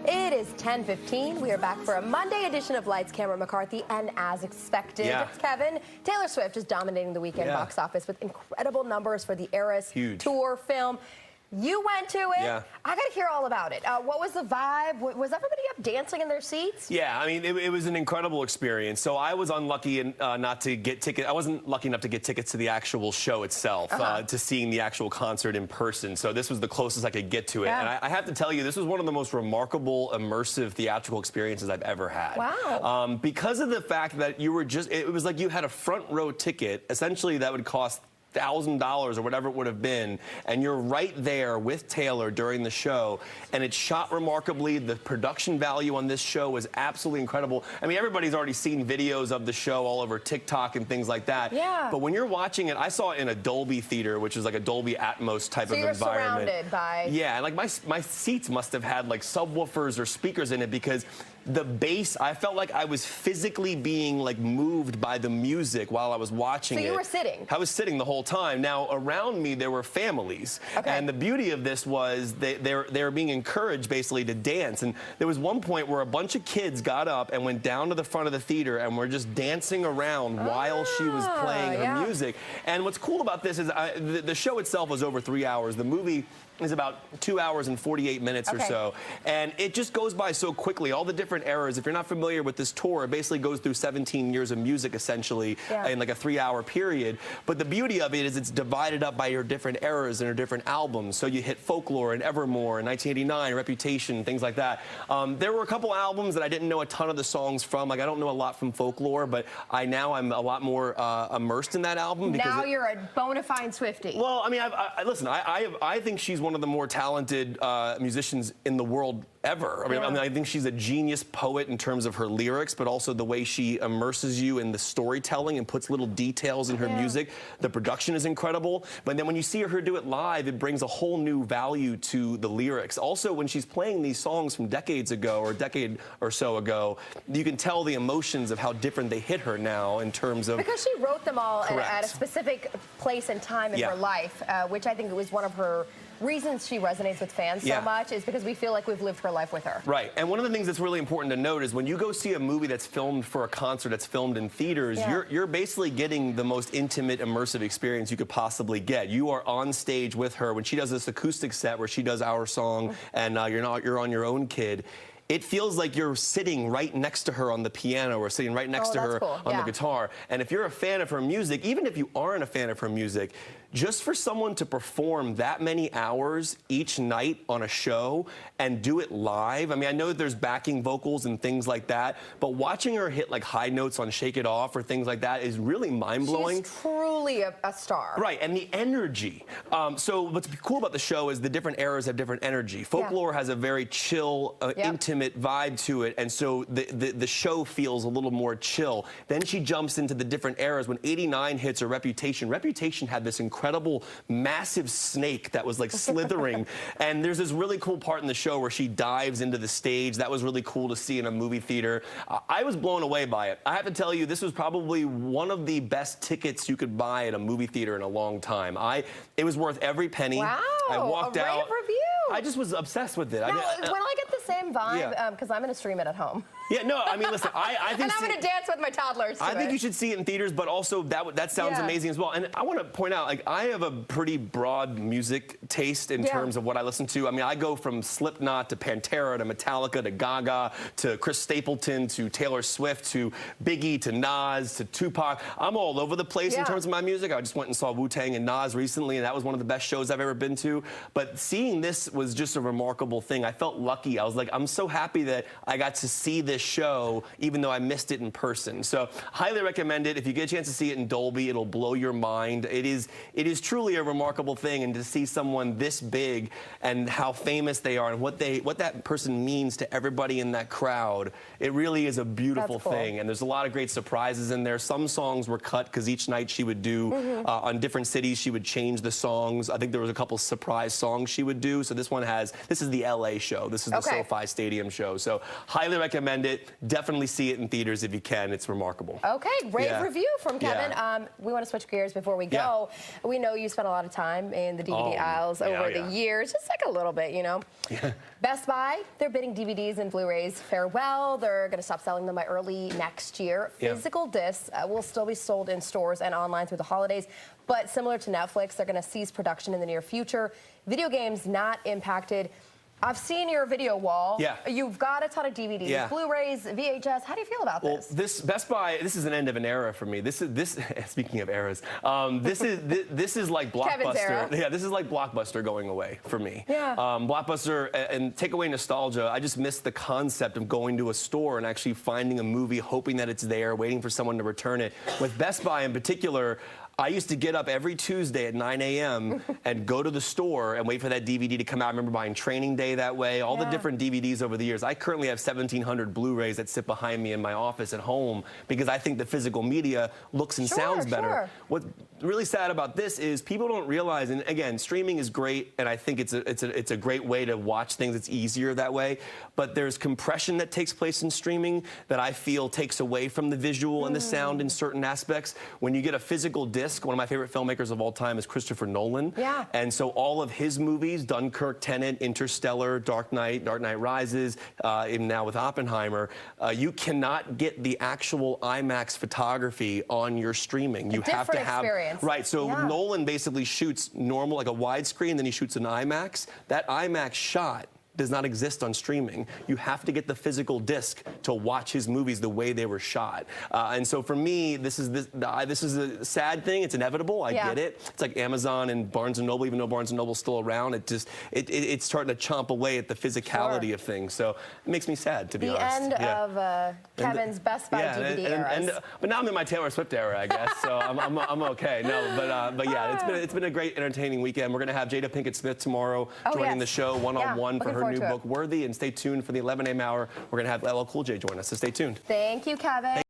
It is 10:15. We are back for a Monday edition of Lights, Camera, McCarthy, and as expected, Kevin, Taylor Swift is dominating the weekend box office with incredible numbers for the Eras tour film. You went to it. I got to hear all about it. What was the vibe? Was everybody up dancing in their seats? Yeah, I mean, it was an incredible experience. So I was unlucky not to get tickets. I wasn't lucky enough to get tickets to the actual show itself, to seeing the actual concert in person. So this was the closest I could get to it. And I have to tell you, this was one of the most remarkable, immersive theatrical experiences I've ever had. Wow. Because of the fact that you were it was like you had a front row ticket, essentially that would cost $1,000 or whatever it would have been, and you're right there with Taylor during the show, and it's shot remarkably. The production value on this show was absolutely incredible. I mean, everybody's already seen videos of the show all over TikTok and things like that. Yeah. But when you're watching it, I saw it in a Dolby theater, which is like a Dolby Atmos type of environment. Surrounded by... Yeah, and like my seats must have had like subwoofers or speakers in it, because the bass, I felt like I was physically being like moved by the music while I was watching it. So you were sitting? I was sitting the whole time. Now, around me, there were families. And the beauty of this was they were being encouraged, basically, to dance. And there was one point where a bunch of kids got up and went down to the front of the theater and were just dancing around while she was playing her music. And what's cool about this is the show itself was over 3 hours. The movie is about 2 hours and 48 minutes or so. And it just goes by so quickly. All the different eras. If you're not familiar with this tour, it basically goes through 17 years of music, essentially, in like a 3-hour period. But the beauty of it is it's divided up by your different eras and your different albums. So you hit Folklore and Evermore and 1989, Reputation, things like that. There were a couple albums that I didn't know a ton of the songs from. Like, I don't know a lot from Folklore, but I'm a lot more immersed in that album. Because now you're a bona fide Swiftie. Well, I mean, listen, I think she's one of the more talented musicians in the world ever. I mean, I think she's a genius poet in terms of her lyrics, but also the way she immerses you in the storytelling and puts little details in her music. The production is incredible. But then when you see her do it live, it brings a whole new value to the lyrics. Also, when she's playing these songs from decades ago or a decade or so ago, you can tell the emotions of how different they hit her now in terms of... Because she wrote them all at a specific place and time in her life, which I think was one of her reasons she resonates with fans so much, is because we feel like we've lived her life with her. Right. And one of the things that's really important to note is when you go see a movie that's filmed for a concert that's filmed in theaters, you're basically getting the most intimate, immersive experience you could possibly get. You are on stage with her when she does this acoustic set where she does Our Song and You're on Your Own, Kid. It feels like you're sitting right next to her on the piano or sitting right next to her on the guitar. And if you're a fan of her music, even if you aren't a fan of her music, just for someone to perform that many hours each night on a show and do it live, I mean, I know that there's backing vocals and things like that, but watching her hit like high notes on Shake It Off or things like that is really mind-blowing. She's truly a star. Right, and the energy. So what's cool about the show is the different eras have different energy. Folklore has a very chill, intimate vibe to it, and so the show feels a little more chill. Then she jumps into the different eras. When 89 hits her Reputation had this incredible, massive snake that was like slithering. And there's this really cool part in the show where she dives into the stage. That was really cool to see in a movie theater. I was blown away by it. I have to tell you, this was probably one of the best tickets you could buy at a movie theater in a long time. It was worth every penny. Wow, I walked out. Rave review. I just was obsessed with it. Now, will I get the same vibe? Because I'm going to stream it at home. Yeah, no, I mean, listen, I think... And I'm going to dance with my toddlers. I think you should see it in theaters, but also that sounds amazing as well. And I want to point out, like, I have a pretty broad music taste in terms of what I listen to. I mean, I go from Slipknot to Pantera to Metallica to Gaga to Chris Stapleton to Taylor Swift to Biggie to Nas to Tupac. I'm all over the place in terms of my music. I just went and saw Wu-Tang and Nas recently, and that was one of the best shows I've ever been to. But seeing this was just a remarkable thing. I felt lucky. I was like, I'm so happy that I got to see this show, even though I missed it in person. So highly recommend it. If you get a chance to see it in Dolby, it'll blow your mind. It is truly a remarkable thing, and to see someone this big and how famous they are and what that person means to everybody in that crowd, it really is a beautiful thing. And there's a lot of great surprises in there. Some songs were cut because each night she would do on different cities, she would change the songs. I think there was a couple surprise songs she would do. So this is the LA show. This is the So SoFi Stadium show. So highly recommend it. Definitely see it in theaters if you can. It's remarkable. Okay, great review from Kevin. We want to switch gears before we go. We know you spent a lot of time in the DVD aisles over the years, just like a little bit, you know. Best Buy, they're bidding DVDs and Blu-rays farewell. They're going to stop selling them by early next year. Physical discs will still be sold in stores and online through the holidays, but similar to Netflix, they're going to cease production in the near future. Video games not impacted. I've seen your video wall. You've got a ton of DVDs, Blu-rays, VHS. How do you feel about this? This Best Buy, this is an end of an era for me. This speaking of eras, this is like Blockbuster. This is like Blockbuster going away for me. Blockbuster, and take away nostalgia, I just miss the concept of going to a store and actually finding a movie, hoping that it's there, waiting for someone to return it. With Best Buy in particular, I used to get up every Tuesday at 9 a.m. and go to the store and wait for that DVD to come out. I remember buying Training Day that way, all the different DVDs over the years. I currently have 1,700 Blu-rays that sit behind me in my office at home because I think the physical media looks and sounds better. What's really sad about this is people don't realize, and again, streaming is great, and I think it's a great way to watch things. It's easier that way, but there's compression that takes place in streaming that I feel takes away from the visual and the sound in certain aspects. When you get a physical disc, one of my favorite filmmakers of all time is Christopher Nolan. And so all of his movies, Dunkirk, Tenet, Interstellar, Dark Knight Rises, even now with Oppenheimer, you cannot get the actual IMAX photography on your streaming. You have to have experience. Right. So Nolan basically shoots normal, like a widescreen, then he shoots an IMAX. That IMAX shot does not exist on streaming. You have to get the physical disc to watch his movies the way they were shot. And so for me, this is a sad thing. It's inevitable. I get it. It's like Amazon and Barnes & Noble, even though Barnes & Noble's still around, it's starting to chomp away at the physicality of things. So it makes me sad, to be honest. The end of Kevin's Best Buy DVD eras. But now I'm in my Taylor Swift era, I guess. So I'm okay. No, but yeah, it's been a great, entertaining weekend. We're going to have Jada Pinkett Smith tomorrow joining the show one-on-one for her new book, Worthy, and stay tuned for the 11 a.m. hour. We're going to have LL Cool J join us, so stay tuned. Thank you, Kevin.